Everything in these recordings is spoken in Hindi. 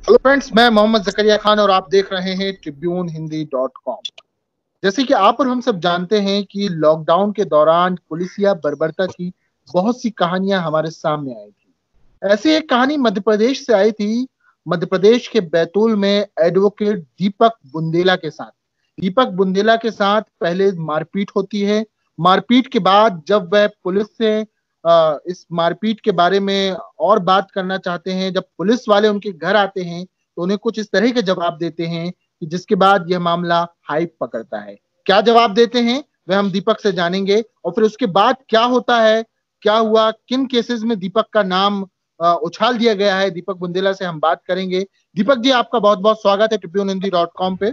हेलो फ्रेंड्स, मैं मोहम्मद जकरिया खान और आप देख रहे हैं tribune-hindi.com। जैसे कि आप और हम सब जानते हैं कि लॉकडाउन के दौरान पुलिसिया बर्बरता की बहुत सी कहानियां हमारे सामने आई थी। ऐसी एक कहानी मध्य प्रदेश से आई थी। मध्य प्रदेश के बैतूल में एडवोकेट दीपक बुंदेला के साथ पहले मारपीट होती है। मारपीट के बाद जब वह पुलिस से इस मारपीट के बारे में और बात करना चाहते हैं, जब पुलिस वाले उनके घर आते हैं तो उन्हें कुछ इस तरह के जवाब देते हैं कि जिसके बाद यह मामला हाइप पकड़ता है। क्या जवाब देते हैं वह हम दीपक से जानेंगे, और फिर उसके बाद क्या होता है, क्या हुआ, किन केसेस में दीपक का नाम उछाल दिया गया है, दीपक बुंदेला से हम बात करेंगे। दीपक जी, आपका बहुत बहुत स्वागत है tribune-hindi.com पे।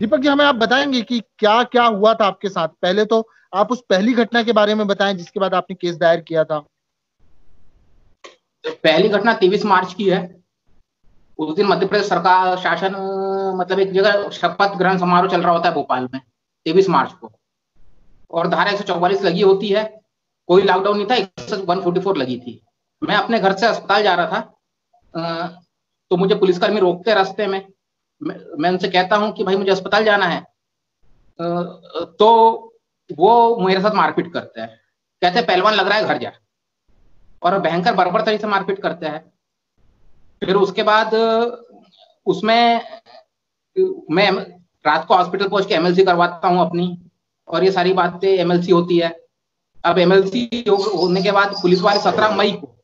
दीपक जी, हमें आप बताएंगे कि क्या क्या हुआ था आपके साथ। पहले तो आप उस पहली घटना के बारे में बताएं जिसके बाद आपने केस दायर किया था। पहली घटना 23 मार्च की है। उस दिन मध्य प्रदेश सरकार शासन मतलब एक जगह शपथ ग्रहण समारोह चल रहा होता है भोपाल में 23 मार्च को, और धारा 144 लगी होती है। कोई लॉकडाउन नहीं था, 144 लगी थी। मैं अपने घर से अस्पताल जा रहा था, तो मुझे पुलिसकर्मी रोकते रास्ते में। मैं उनसे कहता हूं कि भाई मुझे अस्पताल जाना है, तो वो मेरे साथ मारपीट करते हैं। कहते हैं पहलवान लग रहा है, घर जा। और भयंकर बर्बर तरीके से मारपीट करते हैं। फिर उसके बाद उसमें मैं रात को हॉस्पिटल पहुंच के एमएलसी करवाता हूं अपनी, और ये सारी बातें एमएलसी होती है। अब एमएलसी होने के बाद पुलिस वाले 17 मई को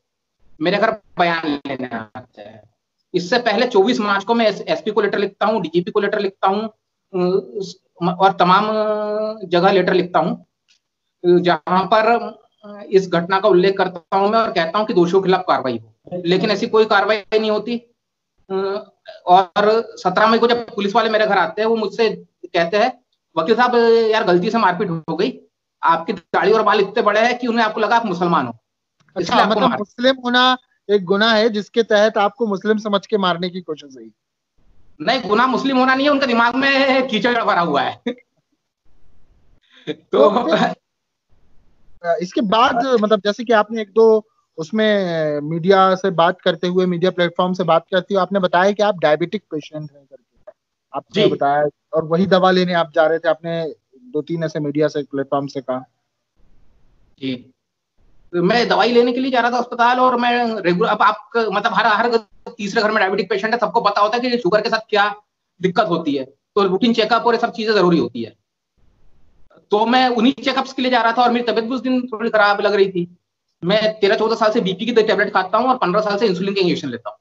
मेरे घर बयान लेने आते हैं। इससे पहले 24 मार्च को मैं एसपी को लेटर लिखता हूँ, डीजीपी को लेटर लिखता हूँ, और तमाम जगह लेटर लिखता हूँ जहां पर इस घटना का उल्लेख करता हूं मैं और कहता हूं कि दोषियों के खिलाफ कार्रवाई हो। लेकिन ऐसी कोई कार्रवाई नहीं होती। और 17 मई को जब पुलिस वाले मेरे घर आते हैं, वो मुझसे कहते हैं वकील साहब यार गलती से मारपीट हो गई, आपकी दाढ़ी और बाल इतने बड़े हैं कि उन्हें आपको लगा आप मुसलमान हो, अच्छा, मतलब मुस्लिम होना एक गुनाह है जिसके तहत आपको मुस्लिम समझ के मारने की कोशिश हुई? नहीं, गुनाह मुस्लिम होना नहीं है, उनके दिमाग में कीचड़ भरा हुआ है। तो इसके बाद मतलब जैसे कि आपने एक दो उसमें मीडिया से बात करते हुए, मीडिया प्लेटफॉर्म से बात करते हुए आपने बताया कि आप डायबिटिक पेशेंट हैं करके आपने बताया, और वही दवा लेने आप जा रहे थे, आपने 2-3 ऐसे मीडिया से प्लेटफॉर्म से कहा। जी, मैं दवाई लेने के लिए जा रहा था अस्पताल, और मैं रेगुलर, अब आप मतलब हर तीसरे घर में डायबिटिक पेशेंट है, सबको पता होता है कि शुगर के साथ क्या दिक्कत होती है, तो रूटीन चेकअप और ये सब चीजें जरूरी होती है। तो मैं उन्हीं चेकअप्स के लिए जा रहा था, और मेरी तबियत भी उस दिन थोड़ी खराब लग रही थी। मैं 13-14 साल से बीपी की टेबलेट खाता हूँ और 15 साल से इंसुलिन के इंजेक्शन लेता हूँ।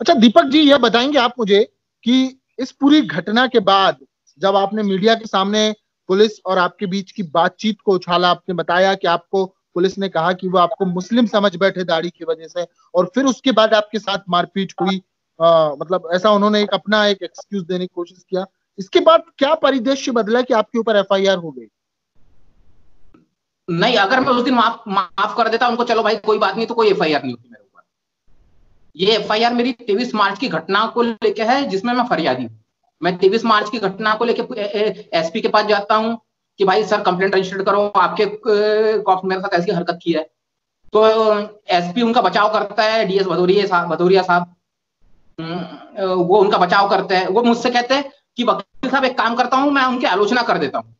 अच्छा दीपक जी, यह बताएंगे आप मुझे कि इस पूरी घटना के बाद जब आपने मीडिया के सामने पुलिस और आपके बीच की बातचीत को उछाला, आपने बताया कि आपको पुलिस ने कहा कि वो आपको मुस्लिम समझ बैठे दाढ़ी की वजह से, और फिर उसके बाद आपके साथ मारपीट हुई, मतलब ऐसा उन्होंने एक अपना एक एक्सक्यूज देने की कोशिश किया। इसके बाद क्या परिदृश्य बदला कि आपके ऊपर एफआईआर हो गई? नहीं, अगर मैं उस दिन माफ कर देता उनको, चलो भाई कोई बात नहीं, तो कोई एफआईआर नहीं होती मेरे ऊपर। ये एफआईआर मेरी 23 मार्च की घटना को लेके है, जिसमें मैं फरियादी हूँ। मैं 23 मार्च की घटना को लेके एसपी के पास जाता हूँ कि भाई सर कंप्लेंट रजिस्टर करो, आपके कॉप्स मेरे साथ ऐसी हरकत की है। तो एसपी उनका बचाव करता है, डीएस भदौरिया साहब, वो उनका बचाव करते हैं। वो मुझसे कहते हैं कि वकील साहब एक काम करता हूं, मैं उनकी आलोचना कर देता हूं।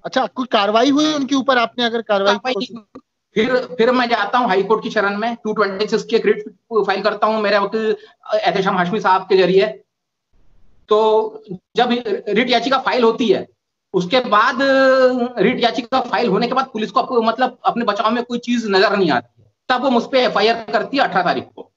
अच्छा, कोई कार्रवाई हुई उनके ऊपर? आपने अगर कार्रवाई फिर मैं जाता हूं हाई कोर्ट की शरण में, 226 की रिट फाइल करता हूं मेरे वकील एहतेशाम हाशमी साहब के जरिए। तो जब रिट याचिका फाइल होती है, उसके बाद रिट याचिका फाइल होने के बाद पुलिस को मतलब अपने बचाव में कोई चीज नजर नहीं आती है, तब वो मुझ पर एफआईआर करती है 18 तारीख को।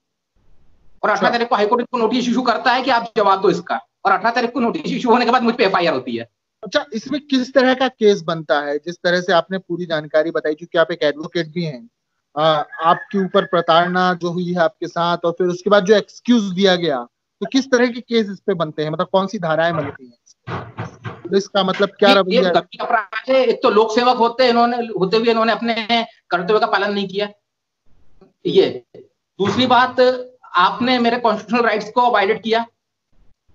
और 18 तारीख को हाईकोर्ट को नोटिस इशू करता है कि आप जवाब दो इसका, और 18 तारीख को नोटिस इशू होने के बाद मुझ पे एफआईआर होती है। अच्छा, इसमें किस तरह का केस बनता है? जिस तरह से आपने पूरी जानकारी बताई, क्योंकि आप एक एडवोकेट भी हैं, आपके ऊपर प्रताड़ना जो हुई है आपके साथ, और फिर उसके बाद जो एक्सक्यूज दिया गया, तो किस तरह के केस इस पे बनते हैं? मतलब कौन सी धाराएं बनती हैं? पुलिस का मतलब क्या रवैया? गंभीर अपराध है। एक तो लोक सेवक होते हुए इन्होंने अपने कर्तव्य का पालन नहीं किया। ये दूसरी बात, आपने मेरे कॉन्स्टिट्यूशनल राइट्स को वायलेट किया।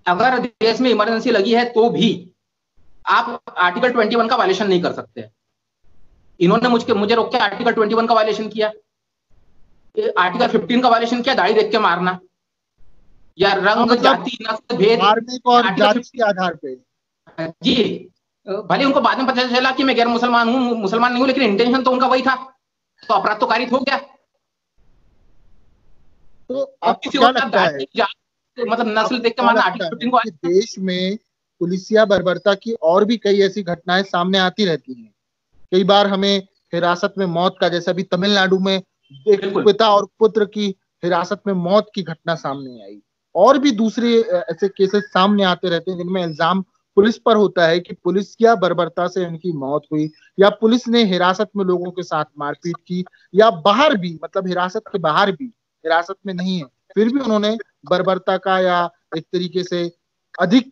अगर देश में इमरजेंसी लगी है तो भी आप आर्टिकल 21 का वायलेशन नहीं कर सकते। इन्होंने मुझे रोक के आर्टिकल 21 का वायलेशन किया। आर्टिकल 15 का वायलेशन क्या, दाढ़ी देख के मारना या रंग मतलब जाति नस्ल भेद, धार्मिक और आर्टिकल जाति 15। के आधार पे। जी, भले उनको बाद में पता चला कि मैं गैर मुसलमान हूँ, मुसलमान नहीं हूँ, लेकिन इंटेंशन तो उनका वही था, तो अपराध तो कारित हो गया। तो और आपको किसी क्या और का लगता है, जाति मतलब नस्ल आपको देख के क्या मारना लगता आर्टिकल है 15 कि को। देश में पुलिसिया बर्बरता की और भी कई ऐसी घटनाएं सामने आती रहती हैं? कई बार हमें हिरासत में मौत का, जैसे अभी तमिलनाडु में एक बिल्कुल पिता और पुत्र की हिरासत में मौत की घटना सामने आई, और भी दूसरे ऐसे केसेस सामने आते रहते हैं जिनमें इल्जाम पुलिस पर होता है कि पुलिस क्या बर्बरता से उनकी मौत हुई, या पुलिस ने हिरासत में लोगों के साथ मारपीट की, या बाहर भी, मतलब हिरासत के बाहर भी, हिरासत में नहीं है फिर भी उन्होंने बर्बरता का या एक तरीके से अधिक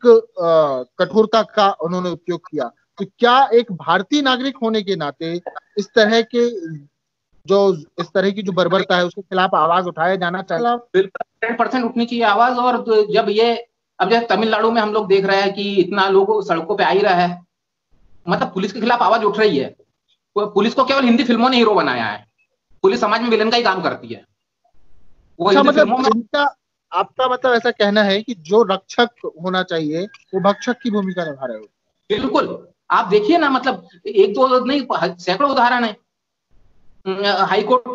कठोरता का उन्होंने उपयोग किया। तो क्या एक भारतीय नागरिक होने के नाते इस तरह के जो इस तरह की जो बर्बरता है उसके खिलाफ आवाज उठाया जाना चाहिए? बिल्कुल 100% उठनी चाहिए आवाज। और जब ये, अब जैसे तमिलनाडु में हम लोग देख रहे हैं कि इतना लोग सड़कों पे आ ही रहा है, मतलब पुलिस के खिलाफ आवाज उठ रही है। पुलिस को केवल हिंदी फिल्मों ने हीरो बनाया है, पुलिस समाज में विलन का ही काम करती है, वो अच्छा, हिंदी मतलब फिल्मों में। इनका, आपका मतलब ऐसा कहना है कि जो रक्षक होना चाहिए वो भक्षक की भूमिका निभा रहे हो? बिल्कुल, आप देखिए ना, मतलब एक दो नहीं, सैकड़ों उदाहरण है। हाईकोर्ट,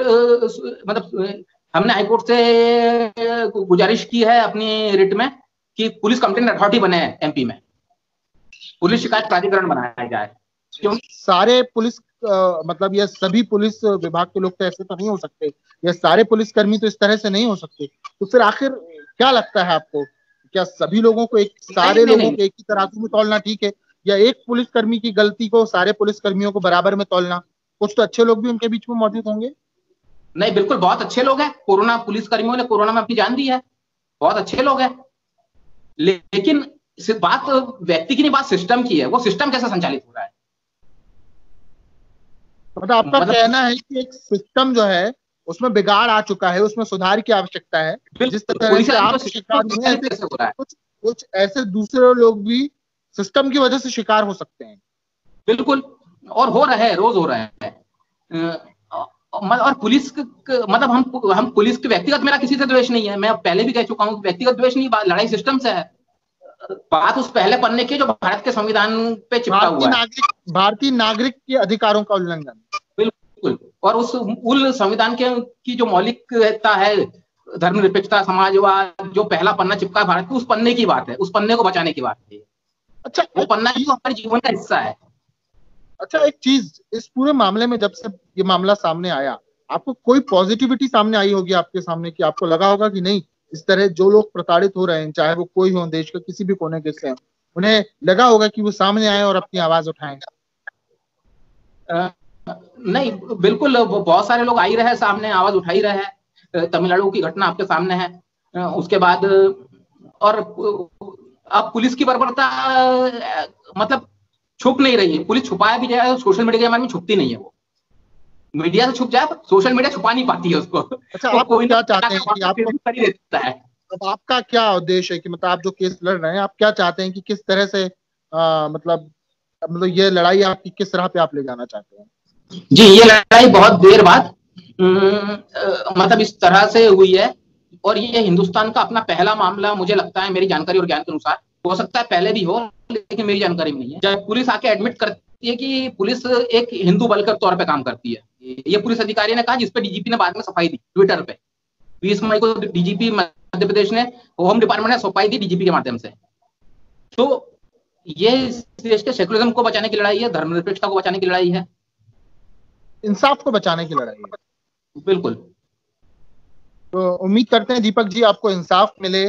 मतलब हमने हाईकोर्ट से गुजारिश की है अपनी रिट में कि पुलिस कंप्लेंट अथॉरिटी बने एमपी में, पुलिस शिकायत प्राधिकरण बनाया जाए। क्यों? सारे पुलिस मतलब ये सभी पुलिस विभाग के लोग तो ऐसे तो नहीं हो सकते, या सारे पुलिसकर्मी तो इस तरह से नहीं हो सकते, तो फिर आखिर क्या लगता है आपको, क्या सभी लोगों को, एक नहीं सारे नहीं लोगों नहीं को एक ही तराजू में तौलना ठीक है, या एक पुलिसकर्मी की गलती को सारे पुलिसकर्मियों को बराबर में तौलना? कुछ तो अच्छे लोग भी उनके बीच में मौजूद होंगे। नहीं, बिल्कुल बहुत अच्छे लोग हैं, कोरोना पुलिस कर्मियों ने कोरोना में अपनी जान दी है, बहुत अच्छे लोग हैं। लेकिन सिर्फ बात व्यक्ति की नहीं, बात सिस्टम की है। वो सिस्टम कैसे संचालित हो रहा है, मतलब आपका मतलब कहना है कि एक सिस्टम जो है उसमें बिगाड़ आ चुका है, उसमें सुधार की आवश्यकता है। जिस बिल्कुल तरह पुलिस से आप जो शिकार सिस्टम हुए, ऐसे कैसे हो रहा है। कुछ कुछ ऐसे दूसरे लोग भी सिस्टम की वजह से शिकार हो सकते हैं। बिल्कुल, और हो रहा है, रोज हो रहा है। और पुलिस मतलब हम पुलिस के, व्यक्तिगत मेरा किसी से द्वेष नहीं है, मैं पहले भी कह चुका हूं, व्यक्तिगत द्वेष नहीं, लड़ाई सिस्टम से है। बात उस पहले पन्ने की जो भारत के संविधान पे चिपका हुआ है। भारतीय नागरिक के अधिकारों का उल्लंघन। बिल्कुल, और उस मूल संविधान के की जो मौलिकता है, धर्मनिरपेक्षता, समाजवाद, जो पहला पन्ना चिपका है भारत को, उस पन्ने की बात है, उस पन्ने को बचाने की बात है। अच्छा, वो एक पन्ना ही चीज तो हमारे जीवन का हिस्सा है। अच्छा एक चीज, इस पूरे मामले में जब से ये मामला सामने आया, आपको कोई पॉजिटिविटी सामने आई होगी आपके सामने, कि आपको लगा होगा कि नहीं, इस तरह जो लोग प्रताड़ित हो रहे हैं, चाहे वो कोई हो, देश के किसी भी कोने के से, उन्हें लगा होगा कि वो सामने आए और अपनी आवाज उठाएं? नहीं, बिल्कुल बहुत सारे लोग आ ही रहे हैं सामने, आवाज उठा ही रहे हैं। तमिलनाडु की घटना आपके सामने है। उसके बाद और अब पुलिस की बर्बरता मतलब छुप नहीं रही है। पुलिस छुपाया भी जाए, सोशल मीडिया के बारे में छुपती नहीं है। वो मीडिया से छुप जाए, सोशल मीडिया छुपा नहीं पाती है उसको। अच्छा, वो आप कोई क्या ना चाहते हैं कि फिर आपको, भी कर ही देता है। अब आपका क्या उद्देश्य है, कि मतलब आप जो केस लड़ रहे हैं, आप क्या चाहते हैं कि किस तरह से मतलब ये लड़ाई आपकी किस राह पे आप ले जाना चाहते हैं? जी, ये लड़ाई बहुत देर बाद मतलब इस तरह से हुई है, और ये हिंदुस्तान का अपना पहला मामला मुझे लगता है, मेरी जानकारी और ज्ञान के अनुसार। हो सकता है पहले भी हो, लेकिन मेरी जानकारी में नहीं है। जब पुलिस आके एडमिट करती है कि पुलिस एक हिंदू बल के तौर पे काम करती है, ये पुलिस अधिकारी ने कहा, जिसपे डीजीपी ने बाद में सफाई दी ट्विटर पे। 20 मई को डीजीपी मध्य प्रदेश ने, होम डिपार्टमेंट ने सफाई दी डीजीपी के माध्यम से। तो ये देश के सेकुलरिज्म को बचाने की लड़ाई है, धर्मनिरपेक्षता को बचाने की लड़ाई है, इंसाफ को बचाने की लड़ाई है। बिल्कुल। तो उम्मीद करते हैं दीपक जी, आपको इंसाफ मिले।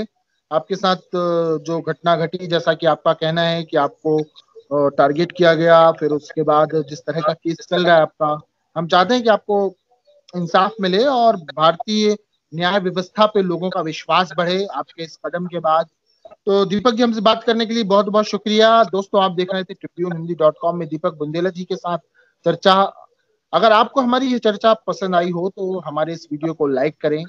आपके साथ जो घटना घटी, जैसा कि आपका कहना है कि आपको टारगेट किया गया, फिर उसके बाद जिस तरह का केस चल रहा है आपका, हम चाहते हैं कि आपको इंसाफ मिले और भारतीय न्याय व्यवस्था पे लोगों का विश्वास बढ़े आपके इस कदम के बाद। तो दीपक जी, हमसे बात करने के लिए बहुत बहुत शुक्रिया। दोस्तों, आप देख रहे थे tribune-hindi.com में दीपक बुंदेला जी के साथ चर्चा। अगर आपको हमारी ये चर्चा पसंद आई हो तो हमारे इस वीडियो को लाइक करें,